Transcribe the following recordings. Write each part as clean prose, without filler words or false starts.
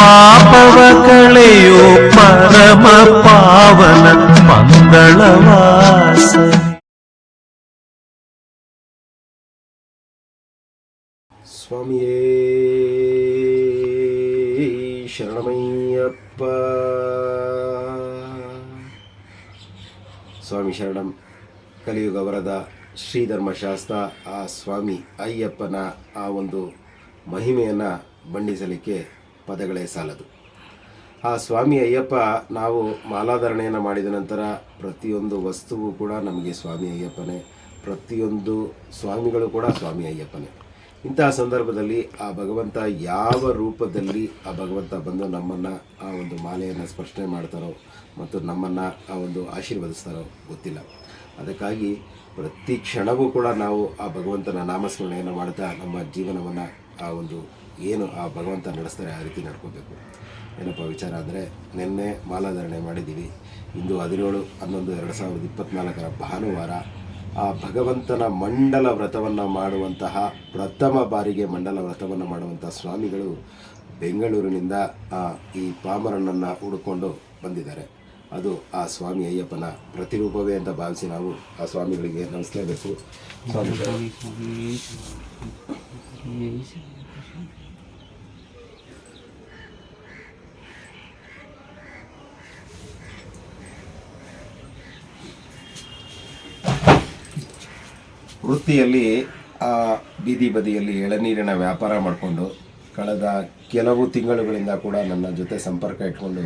ಪಾಪವ ಕಳೆಯೋ ಪರಮ ಪಾವನ ಮಂಗಳವಾಸನೆ. ಸ್ವಾಮಿಯೇ ಶರಣಮಯ್ಯಪ್ಪ. ಸ್ವಾಮಿ ಶರಣಂ. ಕಲಿಯುಗ ವರದ ಶ್ರೀಧರ್ಮಶಾಸ್ತ್ರ ಆ ಸ್ವಾಮಿ ಅಯ್ಯಪ್ಪನ ಆ ಒಂದು ಮಹಿಮೆಯನ್ನು ಬಣ್ಣಿಸಲಿಕ್ಕೆ ಪದಗಳೇ ಸಾಲದು. ಆ ಸ್ವಾಮಿ ಅಯ್ಯಪ್ಪ ನಾವು ಮಾಲಾಧಾರಣೆಯನ್ನು ಮಾಡಿದ ನಂತರ ಪ್ರತಿಯೊಂದು ವಸ್ತುವು ಕೂಡ ನಮಗೆ ಸ್ವಾಮಿ ಅಯ್ಯಪ್ಪನೇ, ಪ್ರತಿಯೊಂದು ಸ್ವಾಮಿಗಳು ಕೂಡ ಸ್ವಾಮಿ ಅಯ್ಯಪ್ಪನೇ. ಇಂತಹ ಸಂದರ್ಭದಲ್ಲಿ ಆ ಭಗವಂತ ಯಾವ ರೂಪದಲ್ಲಿ ಆ ಭಗವಂತ ಬಂದು ನಮ್ಮನ್ನು ಆ ಒಂದು ಮಾಲೆಯನ್ನು ಸ್ಪರ್ಶನೆ ಮಾಡ್ತಾರೋ ಮತ್ತು ನಮ್ಮನ್ನು ಆ ಒಂದು ಆಶೀರ್ವದಿಸ್ತಾರೋ ಗೊತ್ತಿಲ್ಲ. ಅದಕ್ಕಾಗಿ ಪ್ರತಿ ಕ್ಷಣವೂ ಕೂಡ ನಾವು ಆ ಭಗವಂತನ ನಾಮಸ್ಮರಣೆಯನ್ನು ಮಾಡ್ತಾ ನಮ್ಮ ಜೀವನವನ್ನು ಆ ಒಂದು ಏನು ಆ ಭಗವಂತ ನಡೆಸ್ತಾರೆ ಆ ರೀತಿ ನಡ್ಕೋಬೇಕು. ಏನಪ್ಪ ವಿಚಾರ ಅಂದರೆ, ನಿನ್ನೆ ಮಾಲಾಧಾರಣೆ ಮಾಡಿದ್ದೀವಿ. ಇಂದು 17/11/2024 ಭಾನುವಾರ ಆ ಭಗವಂತನ ಮಂಡಲ ವ್ರತವನ್ನು ಮಾಡುವಂತಹ ಪ್ರಥಮ ಬಾರಿಗೆ ಮಂಡಲ ವ್ರತವನ್ನು ಮಾಡುವಂಥ ಸ್ವಾಮಿಗಳು ಬೆಂಗಳೂರಿನಿಂದ ಈ ಪಾಮರನನ್ನು ಹುಡುಕೊಂಡು ಬಂದಿದ್ದಾರೆ. ಅದು ಆ ಸ್ವಾಮಿ ಅಯ್ಯಪ್ಪನ ಪ್ರತಿರೂಪವೇ ಅಂತ ಭಾವಿಸಿ ನಾವು ಆ ಸ್ವಾಮಿಗಳಿಗೆ ನಮಿಸಲೇಬೇಕು. ವೃತ್ತಿಯಲ್ಲಿ ಬೀದಿ ಬದಿಯಲ್ಲಿ ಎಳನೀರಿನ ವ್ಯಾಪಾರ ಮಾಡಿಕೊಂಡು ಕಳೆದ ಕೆಲವು ತಿಂಗಳುಗಳಿಂದ ಕೂಡ ನನ್ನ ಜೊತೆ ಸಂಪರ್ಕ ಇಟ್ಕೊಂಡು,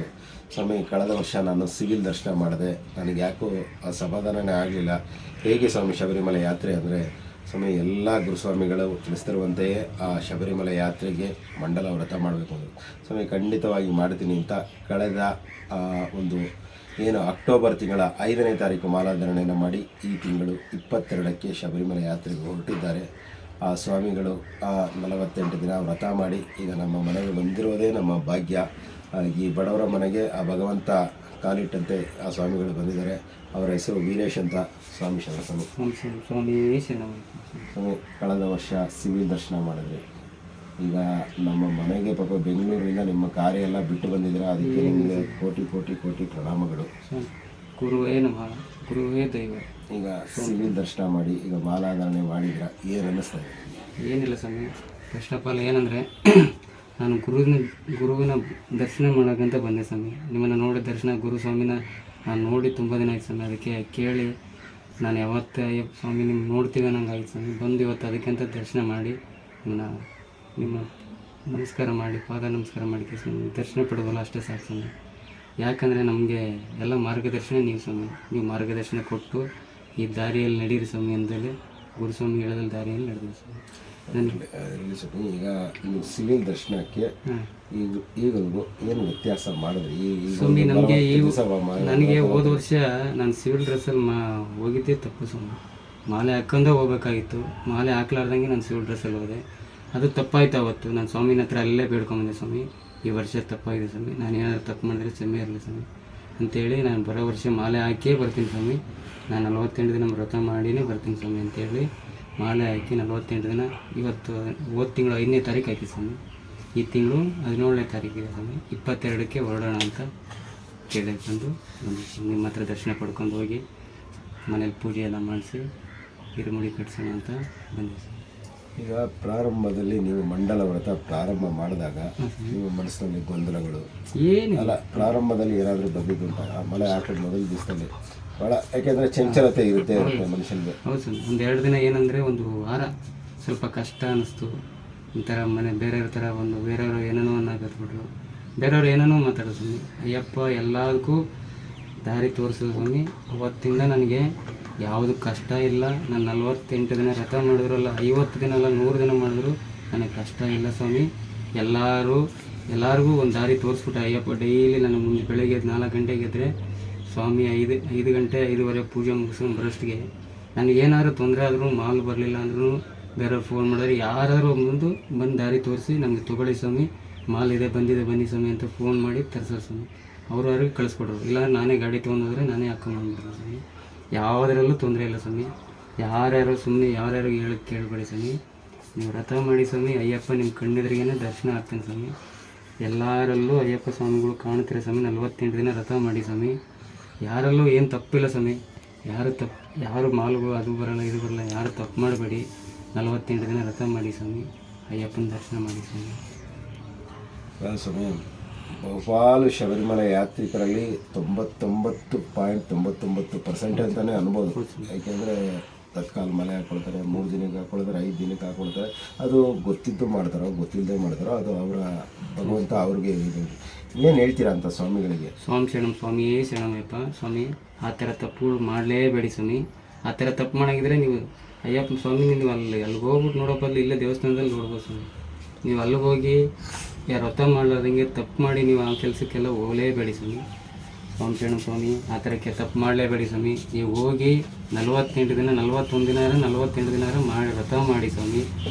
ಸ್ವಾಮಿ ಕಳೆದ ವರ್ಷ ನಾನು ಸಿವಿಲ್ ದರ್ಶನ ಮಾಡಿದೆ, ನನಗೆ ಯಾಕೋ ಆ ಸಮಾಧಾನನೇ ಆಗಲಿಲ್ಲ. ಹೇಗೆ ಸ್ವಾಮಿ ಶಬರಿಮಲೆ ಯಾತ್ರೆ ಅಂದರೆ, ಸ್ವಾಮಿ ಎಲ್ಲ ಗುರುಸ್ವಾಮಿಗಳು ತಿಳಿಸ್ತಿರುವಂತೆಯೇ ಆ ಶಬರಿಮಲೆ ಯಾತ್ರೆಗೆ ಮಂಡಲ ವ್ರತ ಮಾಡಬೇಕು ಅಂದರು. ಸ್ವಾಮಿ ಖಂಡಿತವಾಗಿ ಮಾಡ್ತೀನಿ ಅಂತ ಕಳೆದ ಒಂದು ಏನು ಅಕ್ಟೋಬರ್ ತಿಂಗಳ 5ನೇ ತಾರೀಕು ಮಾಲಾಧಾರಣೆಯನ್ನು ಮಾಡಿ ಈ ತಿಂಗಳು 22ಕ್ಕೆ ಶಬರಿಮಲೆ ಯಾತ್ರೆಗೆ ಹೊರಟಿದ್ದಾರೆ. ಆ ಸ್ವಾಮಿಗಳು 48 ದಿನ ವ್ರತ ಮಾಡಿ ಈಗ ನಮ್ಮ ಮನೆಗೆ ಬಂದಿರೋದೇ ನಮ್ಮ ಭಾಗ್ಯ. ಈ ಬಡವರ ಮನೆಗೆ ಆ ಭಗವಂತ ಕಾಲಿಟ್ಟಂತೆ ಆ ಸ್ವಾಮಿಗಳು ಬಂದಿದ್ದಾರೆ. ಅವರ ಹೆಸರು ವೀರೇಶ್ ಅಂತ. ಸ್ವಾಮಿ ಶರಣ. ಸ್ವಾಮಿ ಕಳೆದ ವರ್ಷ ಸಿವಿಲ್ ದರ್ಶನ ಮಾಡಿದ್ರಿ. ಈಗ ನಮ್ಮ ಮನೆಗೆ ಪಾಪ ಬೆಂಗಳೂರಿನಿಂದ ನಿಮ್ಮ ಕಾರ್ಯ ಎಲ್ಲ ಬಿಟ್ಟು ಬಂದಿದ್ದೀರಾ. ಅದಕ್ಕೆ ನಿಮಗೆ ಕೋಟಿ ಕೋಟಿ ಕೋಟಿ ಪ್ರಣಾಮಗಳು. ಗುರುವೇ ನಮಃ, ಗುರುವೇ ದೈವ. ಈಗ ಸಿವಿಲ್ ದರ್ಶನ ಮಾಡಿ ಈಗ ಮಾಲಾಧಾರಣೆ ಮಾಡಿದ್ರ, ಏನು ಅನ್ನಿಸ್ತದೆ? ಏನಿಲ್ಲ ಸ್ವಾಮಿ, ಫಸ್ಟ್ ಆಫ್ ಆಲ್ ಏನಂದರೆ ನಾನು ಗುರುವಿನ ದರ್ಶನ ಮಾಡೋಕ್ಕಂತ ಬಂದೆ ಸ್ವಾಮಿ. ನಿಮ್ಮನ್ನು ನೋಡಿದ ದರ್ಶನ ಗುರುಸ್ವಾಮಿನ ನಾನು ನೋಡಿ ತುಂಬ ದಿನ ಆಯ್ತು ಸ್ವಾಮಿ. ಅದಕ್ಕೆ ಕೇಳಿ ನಾನು ಯಾವತ್ತೇ ಅಯ್ಯಪ್ಪ ಸ್ವಾಮಿ ನಿಮ್ಮ ನೋಡ್ತೀವಿ ಅನ್ನಂಗೆ ಆಯ್ತು ಸ್ವಾಮಿ. ಬಂದು ಇವತ್ತು ಅದಕ್ಕಿಂತ ದರ್ಶನ ಮಾಡಿ ನಿಮ್ಮ ನಮಸ್ಕಾರ ಮಾಡಿ ಪಾದ ನಮಸ್ಕಾರ ಮಾಡಿ ದರ್ಶನ ಪಡೆದಲ್ಲ ಅಷ್ಟೇ ಸಾಕು ಸ್ವಾಮಿ. ಯಾಕಂದರೆ ನಮಗೆ ಎಲ್ಲ ಮಾರ್ಗದರ್ಶನ ನೀವು ಸ್ವಾಮಿ. ನೀವು ಮಾರ್ಗದರ್ಶನ ಕೊಟ್ಟು ಈ ದಾರಿಯಲ್ಲಿ ನಡೀರಿ ಸ್ವಾಮಿ ಅಂತೇಳಿ ಗುರುಸ್ವಾಮಿ ಹೇಳಿದ ದಾರಿಯಲ್ಲಿ ನಡೆದಿದೆ ಸ್ವಾಮಿ. ಈಗ ನೀವು ಸಿವಿಲ್ ದರ್ಶನಕ್ಕೆ ಈಗಲೂ ಏನು ವ್ಯತ್ಯಾಸ ಮಾಡಿದ್ರಿ ಸ್ವಾಮಿ? ನನಗೆ ಹೋದ ವರ್ಷ ನಾನು ಸಿವಿಲ್ ಡ್ರೆಸ್ಸಲ್ಲಿ ಹೋಗಿದ್ದೆ ತಪ್ಪು ಸ್ವಾಮಿ. ಮಾಲೆ ಹಾಕ್ಕೊಂಡೇ ಹೋಗ್ಬೇಕಾಗಿತ್ತು. ಮಾಲೆ ಹಾಕ್ಲಾರ್ದಂಗೆ ನಾನು ಸಿವಿಲ್ ಡ್ರೆಸ್ಸಲ್ಲಿ ಹೋದೆ. ಅದು ತಪ್ಪಾಯ್ತು ಅವತ್ತು. ನಾನು ಸ್ವಾಮಿನ ಹತ್ರ ಅಲ್ಲೇ ಬೇಡ್ಕೊಂಬಂದೆ ಸ್ವಾಮಿ, ಈ ವರ್ಷ ತಪ್ಪಾಗಿದೆ ಸ್ವಾಮಿ, ನಾನು ಏನಾದರೂ ತಪ್ಪು ಮಾಡಿದ್ರೆ ಕ್ಷಮೆ ಇರಲಿ ಸ್ವಾಮಿ ಅಂತೇಳಿ ನಾನು ಬರೋ ವರ್ಷ ಮಾಲೆ ಹಾಕಿಯೇ ಬರ್ತೀನಿ ಸ್ವಾಮಿ. ನಾನು 48 ದಿನ ವ್ರತ ಮಾಡಿನೇ ಬರ್ತೀನಿ ಸ್ವಾಮಿ ಅಂತೇಳಿ ಮಾಲೆ ಹಾಕಿ 48 ದಿನ ಇವತ್ತು ಹೋದ ತಿಂಗಳು 5ನೇ ತಾರೀಕು ಆಯ್ತು ಸ್ವಾಮಿ. ಈ ತಿಂಗಳು 17ನೇ ತಾರೀಕಿದೆ ಸ್ವಾಮಿ. 22ಕ್ಕೆ ಹೊರಡೋಣ ಅಂತ ಕೇಳಿ ಬಂದು ನಿಮ್ಮ ಹತ್ರ ದರ್ಶನ ಪಡ್ಕೊಂಡು ಹೋಗಿ ಮನೇಲಿ ಪೂಜೆ ಎಲ್ಲ ಮಾಡಿಸಿ ಹಿರುಮುಡಿ ಕಟ್ಸೋಣ ಅಂತ ಬಂದೆ ಸ್ವಾಮಿ. ಈಗ ಪ್ರಾರಂಭದಲ್ಲಿ ನೀವು ಮಂಡಲ ವ್ರತ ಪ್ರಾರಂಭ ಮಾಡಿದಾಗ ನಿಮ್ಮ ಮನಸ್ಸಿನಲ್ಲಿ ಗೊಂದಲಗಳು ಅಲ್ಲ, ಪ್ರಾರಂಭದಲ್ಲಿ ಏನಾದರೂ ಬಂದಿದ್ದುಂಟ? ಮಳೆ ಹಾಕಿದ ಮೊದಲ ದಿವಸದಲ್ಲಿ ಭಾಳ, ಯಾಕೆಂದರೆ ಚಂಚಲತೆ ಇರುತ್ತೆ ಮನುಷ್ಯನಿಗೆ. ಹೌದು ಸರ್. ಒಂದು 2 ದಿನ ಏನಂದರೆ ಒಂದು ವಾರ ಸ್ವಲ್ಪ ಕಷ್ಟ ಅನ್ನಿಸ್ತು. ಒಂಥರ ಮನೆ ಬೇರೆಯವ್ರ ಥರ ಬೇರೆಯವರು ಏನೇನೋ ಅನ್ನಕತ್ಬಿಟ್ರು, ಬೇರೆಯವ್ರು ಏನೇನೋ ಮಾತಾಡೋದು ಸ್ವಾಮಿ. ಅಯ್ಯಪ್ಪ ಎಲ್ಲದಕ್ಕೂ ದಾರಿ ತೋರಿಸೋದು ಸ್ವಾಮಿ. ಅವತ್ತಿಂದ ನನಗೆ ಯಾವುದು ಕಷ್ಟ ಇಲ್ಲ. ನಾನು 48 ದಿನ ವ್ರತ ಮಾಡಿದ್ರಲ್ಲ, 50 ದಿನ ಅಲ್ಲ 100 ದಿನ ಮಾಡಿದ್ರು ನನಗೆ ಕಷ್ಟ ಇಲ್ಲ ಸ್ವಾಮಿ. ಎಲ್ಲರಿಗೂ ಒಂದು ದಾರಿ ತೋರಿಸ್ಬಿಟ್ಟು ಅಯ್ಯಪ್ಪ ಡೈಲಿ ನಾನು ಮುಂದೆ ಬೆಳಗ್ಗೆ 4 ಗಂಟೆಗೆ ಎದ್ದರೆ ಸ್ವಾಮಿ 5 ಗಂಟೆ 5:15 ಪೂಜೆ ಮುಗಿಸ್ಕೊಂಡು ಬರೋಷ್ಟಿಗೆ ನನಗೇನಾದ್ರು ತೊಂದರೆ ಆದರೂ ಮಾಲ್ ಬರಲಿಲ್ಲ ಅಂದ್ರೂ ಬೇರೆಯವ್ರು ಫೋನ್ ಮಾಡಿದ್ರೆ ಯಾರಾದರೂ ಬಂದು ದಾರಿ ತೋರಿಸಿ ನಮಗೆ ತೊಗೊಳ್ಳಿ ಸ್ವಾಮಿ, ಮಾಲ್ ಇದೆ ಬಂದಿದೆ ಬನ್ನಿ ಸ್ವಾಮಿ ಅಂತ ಫೋನ್ ಮಾಡಿ ತರಿಸೋ ಸ್ವಾಮಿ. ಅವ್ರಿಗೆ ಕಳಿಸ್ಕೊಡ್ರು. ಇಲ್ಲ ನಾನೇ ಗಾಡಿ ತೊಗೊಂಡೋದ್ರೆ ನಾನೇ ಹಾಕೊಂಡ್ಬಂದ್ಬಿಡ್ತೀನಿ ಸ್ವಾಮಿ. ಯಾವುದರಲ್ಲೂ ತೊಂದರೆ ಇಲ್ಲ ಸ್ವಾಮಿ. ಯಾರ್ಯಾರು ಸುಮ್ಮನೆ ಯಾರ್ಯಾರು ಕೇಳಬೇಡಿ ಸ್ವಾಮಿ. ನೀವು ವ್ರತ ಮಾಡಿ ಸ್ವಾಮಿ, ಅಯ್ಯಪ್ಪ ನಿಮ್ಮ ಕಣ್ಣೆದ್ರಿಗೇನೆ ದರ್ಶನ ಆಗ್ತಾನೆ ಸ್ವಾಮಿ. ಎಲ್ಲರಲ್ಲೂ ಅಯ್ಯಪ್ಪ ಸ್ವಾಮಿಗಳು ಕಾಣ್ತೀರ ಸ್ವಾಮಿ. 48 ದಿನ ವ್ರತ ಮಾಡಿ ಸ್ವಾಮಿ. ಯಾರಲ್ಲೂ ಏನು ತಪ್ಪಿಲ್ಲ ಸ್ವಾಮಿ. ಯಾರು ಮಾಲ್ಗಳು ಅದು ಬರಲ್ಲ ಇದು ಬರಲ್ಲ, ಯಾರು ತಪ್ಪು ಮಾಡಬೇಡಿ. 48 ದಿನ ವ್ರತ ಮಾಡಿ ಸ್ವಾಮಿ. ಅಯ್ಯಪ್ಪನ ದರ್ಶನ ಮಾಡಿ ಸ್ವಾಮಿ. ಸ್ವಾಮಿ, ಬಹುಪಾಲು ಶಬರಿಮಲೆ ಯಾತ್ರಿಕರಲ್ಲಿ 99.99% ಅಂತಲೇ ಅನ್ಬೋದು. ಯಾಕೆಂದರೆ ತತ್ಕಾಲ ಮಲೆ ಹಾಕ್ಕೊಳ್ತಾರೆ, 3 ದಿನಕ್ಕೆ ಹಾಕ್ಕೊಳ್ತಾರೆ, 5 ದಿನಕ್ಕೆ ಹಾಕ್ಕೊಳ್ತಾರೆ. ಅದು ಗೊತ್ತಿದ್ದು ಮಾಡ್ತಾರೋ ಗೊತ್ತಿಲ್ಲದೆ ಮಾಡ್ತಾರೋ ಅದು ಅವರ ಭಗವಂತ ಅವ್ರಿಗೆ ಇದು. ಏನು ಹೇಳ್ತೀರಾ ಅಂತ ಸ್ವಾಮಿಗಳಿಗೆ? ಸ್ವಾಮಿ ಶರಣಂ, ಸ್ವಾಮಿಯೇ ಶರಣಮಯ್ಯಪ್ಪ. ಸ್ವಾಮಿ, ಆ ಥರ ತಪ್ಪುಗಳು ಮಾಡಲೇಬೇಡಿ ಸ್ವಾಮಿ. ಆ ಥರ ತಪ್ಪು ಮಾಡಾಗಿದ್ರೆ ನೀವು ಅಯ್ಯಪ್ಪ ಸ್ವಾಮಿ ನೀವು ಅಲ್ಲಿಗೆ ಹೋಗ್ಬಿಟ್ಟು ನೋಡೋ ಬದಲು ಇಲ್ಲೇ ದೇವಸ್ಥಾನದಲ್ಲಿ ನೋಡ್ಬೋದು ಸ್ವಾಮಿ. ನೀವು ಅಲ್ಲಿಗೆ ಹೋಗಿ ಯಾರು ವ್ರತ ಮಾಡಲಾರ್ದಂಗೆ ತಪ್ಪು ಮಾಡಿ ನೀವು ಆ ಕೆಲಸಕ್ಕೆಲ್ಲ ಹೋಗಲೇಬೇಡಿ ಸ್ವಾಮಿ. ಸ್ವಾಮಿ ಶರಣಂ ಸ್ವಾಮಿ, ಆ ಥರಕ್ಕೆ ತಪ್ಪು ಮಾಡಲೇಬೇಡಿ ಸ್ವಾಮಿ. ನೀವು ಹೋಗಿ 48 ದಿನ 41 ದಿನ 48 ದಿನ ಮಾಡಿ ವ್ರತ ಮಾಡಿ ಸ್ವಾಮಿ.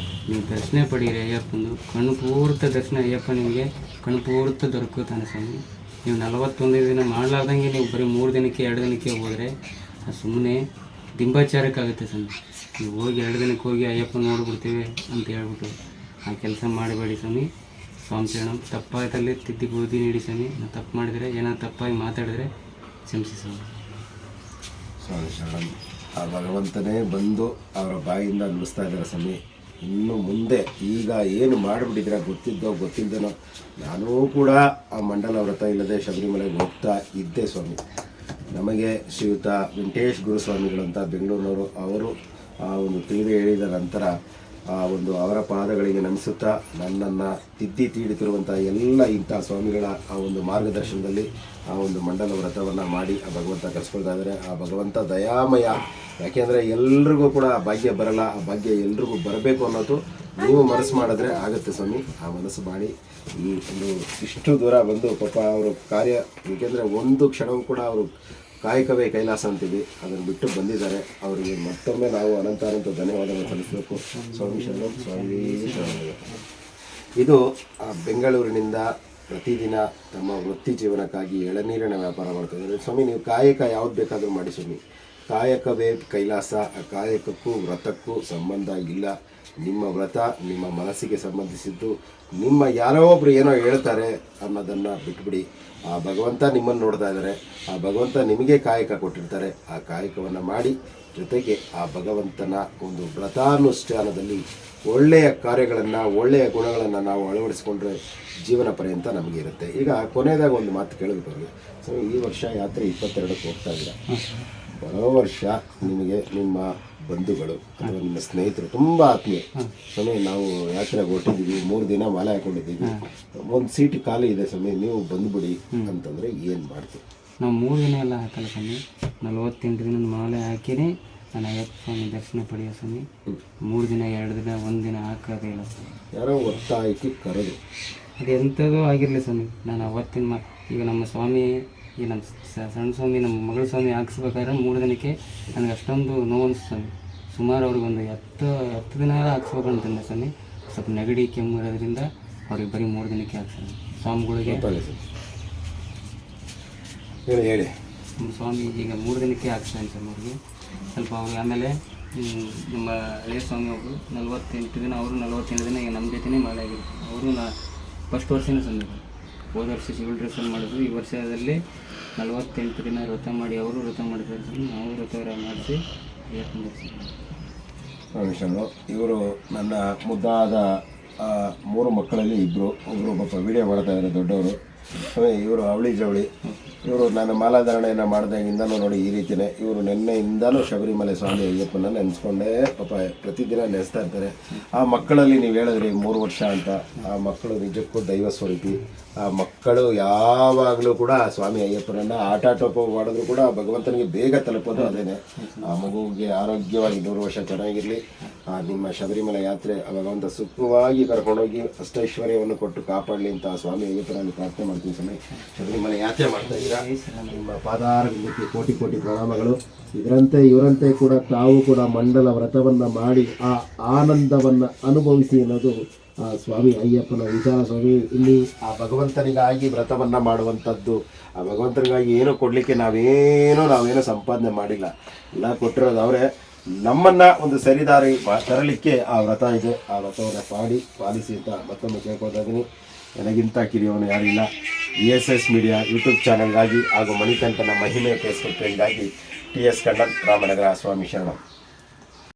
ನೀವು ದರ್ಶನ ಪಡೀರಿ ಅಯ್ಯಪ್ಪಂದು. ಕಣ್ಣು ಪೂರ್ತ ದರ್ಶನ ಅಯ್ಯಪ್ಪ ನಿಮಗೆ ಕಣ್ಣು ಪೂರ್ತ ದೊರಕುತ್ತಾನೆ ಸ್ವಾಮಿ. ನೀವು 41 ದಿನ ಮಾಡಲಾರ್ದಂಗೆ ನೀವು ಬರೀ 3 ದಿನಕ್ಕೆ 2 ದಿನಕ್ಕೆ ಹೋದರೆ ಅದು ಸುಮ್ಮನೆ ದಿಂಬಾಚಾರಕ್ಕಾಗುತ್ತೆ ಸ್ವಾಮಿ. ನೀವು ಹೋಗಿ 2 ದಿನಕ್ಕೆ ಹೋಗಿ ಅಯ್ಯಪ್ಪ ನೋಡ್ಬಿಡ್ತೀವಿ ಅಂತ ಹೇಳ್ಬಿಟ್ಟು ಆ ಕೆಲಸ ಮಾಡಬೇಡಿ ಸ್ವಾಮಿ. ಸ್ವಾಮಿ ಶರಣಂ. ತಪ್ಪಾಯ್ತಲ್ಲಿ ತಿದ್ದಿ ಬುದ್ಧಿ ನೀಡಿ ಸ್ವಾಮಿ. ನಾನು ತಪ್ಪು ಮಾಡಿದರೆ ಏನಾದ್ರು ತಪ್ಪಾಗಿ ಮಾತಾಡಿದರೆ ಕ್ಷಮಿಸಿ ಸ್ವಾಮಿ. ಸ್ವಾಮಿ ಶರಣಂ. ಆ ಭಗವಂತನೇ ಬಂದು ಅವರ ಬಾಯಿಂದ ನುಡಿಸ್ತಾ ಇದ್ದಾರೆ ಸ್ವಾಮಿ. ಇನ್ನು ಮುಂದೆ ಈಗ ಏನು ಮಾಡಿಬಿಟ್ಟಿದ್ರೆ ಗೊತ್ತಿದ್ದೋ ಗೊತ್ತಿದ್ದನೋ, ನಾನೂ ಕೂಡ ಆ ಮಂಡಲ ವ್ರತ ಇಲ್ಲದೆ ಶಬರಿಮಲೆಗೆ ಹೋಗ್ತಾ ಇದ್ದೆ ಸ್ವಾಮಿ. ನಮಗೆ ಶ್ರೀಯುತ ವೆಂಕಟೇಶ್ ಗುರುಸ್ವಾಮಿಗಳು ಅಂತ ಬೆಂಗಳೂರಿನವರು, ಅವರು ಆ ಒಂದು ತಿಳಿದು ಹೇಳಿದ ನಂತರ ಆ ಒಂದು ಅವರ ಪಾದಗಳಿಗೆ ನಮಿಸುತ್ತಾ ನನ್ನನ್ನು ತಿದ್ದಿ ತೀಡುತ್ತಿರುವಂಥ ಎಲ್ಲ ಇಂಥ ಸ್ವಾಮಿಗಳ ಆ ಒಂದು ಮಾರ್ಗದರ್ಶನದಲ್ಲಿ ಆ ಒಂದು ಮಂಡಲ ವ್ರತವನ್ನು ಮಾಡಿ ಆ ಭಗವಂತ ಕರೆಸ್ಕೊಳ್ತಾ ಇದ್ದಾರೆ. ಆ ಭಗವಂತ ದಯಾಮಯ. ಯಾಕೆಂದರೆ ಎಲ್ರಿಗೂ ಕೂಡ ಆ ಭಾಗ್ಯ ಬರಲ್ಲ. ಆ ಭಾಗ್ಯ ಎಲ್ರಿಗೂ ಬರಬೇಕು ಅನ್ನೋದು ನೀವು ಮನಸ್ಸು ಮಾಡಿದ್ರೆ ಆಗುತ್ತೆ ಸ್ವಾಮಿ. ಆ ಮನಸ್ಸು ಮಾಡಿ ಈ ಒಂದು ಇಷ್ಟು ದೂರ ಬಂದು ಪಾಪ ಅವರು ಕಾರ್ಯ, ಏಕೆಂದರೆ ಒಂದು ಕ್ಷಣವೂ ಕೂಡ ಅವರು ಕಾಯಕವೇ ಕೈಲಾಸ ಅಂತೀವಿ, ಅದನ್ನು ಬಿಟ್ಟು ಬಂದಿದ್ದಾರೆ. ಅವರಿಗೆ ಮತ್ತೊಮ್ಮೆ ನಾವು ಅನಂತ ಧನ್ಯವಾದಗಳು ಸಲ್ಲಿಸಬೇಕು. ಸ್ವಾಮಿ ಶರಣಂ, ಸ್ವಾಮಿ ಶರಣಂ. ಇದು ಬೆಂಗಳೂರಿನಿಂದ ಪ್ರತಿದಿನ ತಮ್ಮ ವೃತ್ತಿ ಜೀವನಕ್ಕಾಗಿ ಎಳನೀರಿನ ವ್ಯಾಪಾರ ಮಾಡ್ತಿದ್ದಾರೆ. ಸ್ವಾಮಿ, ನೀವು ಕಾಯಕ ಯಾವ್ದು ಬೇಕಾದರೂ ಮಾಡಿ ಸ್ವಾಮಿ. ಕಾಯಕವೇ ಕೈಲಾಸ. ಆ ಕಾಯಕಕ್ಕೂ ವ್ರತಕ್ಕೂ ಸಂಬಂಧ ಇಲ್ಲ. ನಿಮ್ಮ ವ್ರತ ನಿಮ್ಮ ಮನಸ್ಸಿಗೆ ಸಂಬಂಧಿಸಿದ್ದು. ನಿಮ್ಮ ಯಾರೋ ಒಬ್ರು ಏನೋ ಹೇಳ್ತಾರೆ ಅನ್ನೋದನ್ನು ಬಿಟ್ಬಿಡಿ. ಆ ಭಗವಂತ ನಿಮ್ಮನ್ನು ನೋಡ್ತಾ ಇದ್ದಾರೆ. ಆ ಭಗವಂತ ನಿಮಗೆ ಕಾಯಕ ಕೊಟ್ಟಿರ್ತಾರೆ. ಆ ಕಾಯಕವನ್ನು ಮಾಡಿ, ಜೊತೆಗೆ ಆ ಭಗವಂತನ ಒಂದು ವ್ರತಾನುಷ್ಠಾನದಲ್ಲಿ ಒಳ್ಳೆಯ ಕಾರ್ಯಗಳನ್ನು, ಒಳ್ಳೆಯ ಗುಣಗಳನ್ನು ನಾವು ಅಳವಡಿಸ್ಕೊಂಡ್ರೆ ಜೀವನ ಪರ್ಯಂತ ನಮಗೆ ಇರುತ್ತೆ. ಈಗ ಕೊನೆಯದಾಗ ಒಂದು ಮಾತು ಕೇಳಬೇಕು ಅವ್ರಿಗೆ. ಸೊ ಈ ವರ್ಷ ಯಾತ್ರೆ 22ಕ್ಕೆ ಹೋಗ್ತಾ ಇದ್ದೀರಾ. ಬರೋ ವರ್ಷ ನಿಮಗೆ ನಿಮ್ಮ ಬಂಧುಗಳು ಅಥವಾ ನಿಮ್ಮ ಸ್ನೇಹಿತರು ತುಂಬ ಆತ್ಮೀಯ, ಸ್ವಾಮಿ ನಾವು ಯಾತ್ರೆಗೆ ಹೊರಟಿದ್ದೀವಿ, 3 ದಿನ ಮಾಲೆ ಹಾಕೊಂಡಿದ್ದೀವಿ, ಒಂದು ಸೀಟ್ ಖಾಲಿ ಇದೆ ಸ್ವಾಮಿ, ನೀವು ಬಂದುಬಿಡಿ ಅಂತಂದರೆ ಏನು ಮಾಡ್ತೀವಿ? ನಾವು 3 ದಿನ ಎಲ್ಲ ಹಾಕಲ್ಲ ಸ್ವಾಮಿ. 48 ದಿನ ಮಾಲೆ ಹಾಕಿನೇ ನಾನು ಅಯ್ಯಪ್ಪ ಸ್ವಾಮಿ ದರ್ಶನ ಪಡೆಯೋ ಸ್ವಾಮಿ. 3 ದಿನ 2 ದಿನ 1 ದಿನ ಹಾಕೋದೇ ಇಲ್ಲ ಸ್ವಾಮಿ. ಯಾರೋ ಒತ್ತಾಯಕ್ಕೆ ಕರೆದು ಅದು ಎಂಥದ್ದು ಆಗಿರಲಿ ಸ್ವಾಮಿ. ನಾನು ಅವತ್ತಿನ ಈಗ ನಮ್ಮ ಸ್ವಾಮಿ, ಈ ನಮ್ಮ ಸಣ್ಣ ಸ್ವಾಮಿ, ನಮ್ಮ ಮಗಳ ಸ್ವಾಮಿ ಹಾಕ್ಸ್ಬೇಕಾದ್ರೆ 3 ದಿನಕ್ಕೆ ನನಗೆ ಅಷ್ಟೊಂದು ನೋವು ಅನಿಸ್ತು ಸ್ವಾಮಿ. ಸುಮಾರು ಅವ್ರಿಗೆ ಒಂದು 10 ದಿನ ಹಾಕ್ಸ್ಬೇಕು ಅಂತಂದೆ ಸ್ವಾಮಿ. ಸ್ವಲ್ಪ ನೆಗಡಿ ಕೆಮ್ಮು ಇರೋದ್ರಿಂದ ಅವ್ರಿಗೆ ಬರೀ 3 ದಿನಕ್ಕೆ ಹಾಕ್ಸ್ತಾರೆ ಸ್ವಾಮಿಗಳಿಗೆ. ಹೇಳಿ. ನಮ್ಮ ಸ್ವಾಮಿ ಈಗ 3 ದಿನಕ್ಕೆ ಹಾಕ್ಸ್ತಾನೆ ಸ್ವಾಮಿ ಅವ್ರಿಗೆ. ಸ್ವಲ್ಪ ಅವ್ರಿಗೆ ಆಮೇಲೆ ನಮ್ಮ ಹಳೆಯ ಸ್ವಾಮಿ ಒಬ್ಬರು 48 ದಿನ, ಅವರು 48 ದಿನ ಈಗ ನಮ್ಮ ಜೊತೆನೇ ಮಾಲೆ ಆಗಿದ್ರು. ಅವರು ಫಸ್ಟ್ ವರ್ಷನೇ ಸ್ವಾಮಿ. ಹೋದ ವರ್ಷ ಸಿವಿಲ್ ಡ್ರೆಸ್ಸಲ್ಲಿ ಮಾಡಿದ್ರು. ಈ ವರ್ಷದಲ್ಲಿ 48 ದಿನ ವ್ರತ ಮಾಡಿ ಅವರು ವ್ರತ ಮಾಡಿದ್ದಾರೆ ಸ್ವಾಮಿ. ನಾವು ವ್ರತ ಮಾಡಿಸಿ ಸ್ವಾಮಿ. ಇವರು ನನ್ನ ಮುದ್ದಾದ 3 ಮಕ್ಕಳಲ್ಲಿ ಒಬ್ಬರು ಪಾಪ ವಿಡಿಯೋ ಮಾಡ್ತಾ ಇದ್ದಾರೆ ದೊಡ್ಡವರು. ಇವರು ಅವಳಿ ಜವಳಿ. ಇವರು ನಾನು ಮಾಲಾಧಾರಣೆಯನ್ನು ಮಾಡಿದಾಗಿಂದನೂ ನೋಡಿ ಈ ರೀತಿಯೇ. ಇವರು ನಿನ್ನೆಯಿಂದಲೂ ಶಬರಿಮಲೆ ಸ್ವಾಮಿ ಅಯ್ಯಪ್ಪನ ನೆನೆಸ್ಕೊಂಡೇ ಪಾಪ ಪ್ರತಿದಿನ ನೆನೆಸ್ತಾ ಇರ್ತಾರೆ. ಆ ಮಕ್ಕಳಲ್ಲಿ ನೀವು ಹೇಳಿದ್ರಿ 3 ವರ್ಷ ಅಂತ. ಆ ಮಕ್ಕಳು ನಿಜಕ್ಕೂ ದೈವ ಸ್ವರೂಪಿ. ಆ ಮಕ್ಕಳು ಯಾವಾಗಲೂ ಕೂಡ ಸ್ವಾಮಿ ಅಯ್ಯಪ್ಪನನ್ನು ಆಟಾಟೋಪ ಮಾಡಿದ್ರು ಕೂಡ ಭಗವಂತನಿಗೆ ಬೇಗ ತಲುಪೋದು ಅದೇನೆ. ಆ ಮಗುವಿಗೆ ಆರೋಗ್ಯವಾಗಿ 100 ವರ್ಷ ಚೆನ್ನಾಗಿರಲಿ. ನಿಮ್ಮ ಶಬರಿಮಲೆ ಯಾತ್ರೆ ಭಗವಂತ ಸುಖವಾಗಿ ಕರ್ಕೊಂಡೋಗಿ ಅಷ್ಟೈಶ್ವರ್ಯವನ್ನು ಕೊಟ್ಟು ಕಾಪಾಡಲಿ ಅಂತ ಸ್ವಾಮಿ ಅಯ್ಯಪ್ಪನಲ್ಲಿ ಪ್ರಾರ್ಥನೆ ಮಾಡ್ತೀನಿ ಸ್ವಾಮಿ. ಶಬರಿಮಲೆ ಯಾತ್ರೆ ಮಾಡ್ತಾ ಇದ್ದೀರಾ, ನಿಮ್ಮ ಪಾದಾರವಿಂದಕ್ಕೆ ಕೋಟಿ ಕೋಟಿ ಪ್ರಣಾಮಗಳು. ಇವರಂತೆ ಕೂಡ ತಾವು ಕೂಡ ಮಂಡಲ ವ್ರತವನ್ನು ಮಾಡಿ ಆ ಆನಂದವನ್ನು ಅನುಭವಿಸಿ ಅನ್ನೋದು ಆ ಸ್ವಾಮಿ ಅಯ್ಯಪ್ಪನ ವಿಚಾರ ಸ್ವಾಮಿ. ಇಲ್ಲಿ ಆ ಭಗವಂತನಿಗಾಗಿ ವ್ರತವನ್ನು ಮಾಡುವಂಥದ್ದು, ಆ ಭಗವಂತನಿಗಾಗಿ ಏನೋ ಕೊಡಲಿಕ್ಕೆ ನಾವೇನೋ ಸಂಪಾದನೆ ಮಾಡಿಲ್ಲ, ಎಲ್ಲ ಕೊಟ್ಟಿರೋದು ಅವರೇ. ನಮ್ಮನ್ನು ಒಂದು ಸರಿದಾರಿ ತರಲಿಕ್ಕೆ ಆ ವ್ರತ ಇದೆ. ಆ ವ್ರತವನ್ನು ಪಾಲಿಸಿ ಅಂತ ಮತ್ತೊಮ್ಮೆ ಕೇಳ್ಕೊಳ್ತಾ ಇದ್ದೀನಿ. ನನಗಿಂತ ಕಿರಿಯವನು ಯಾರಿಲ್ಲ. ESS ಮೀಡಿಯಾ ಯೂಟ್ಯೂಬ್ ಚಾನಲ್ಗಾಗಿ ಹಾಗೂ ಮಣಿಕಂಠನ ಮಹಿಮೆ ಫೇಸ್ಬುಕ್ ಪೇಜ್ಗಾಗಿ TS ಕಣ್ಣನ್, ರಾಮನಗರ. ಸ್ವಾಮಿ ಶರಣಂ.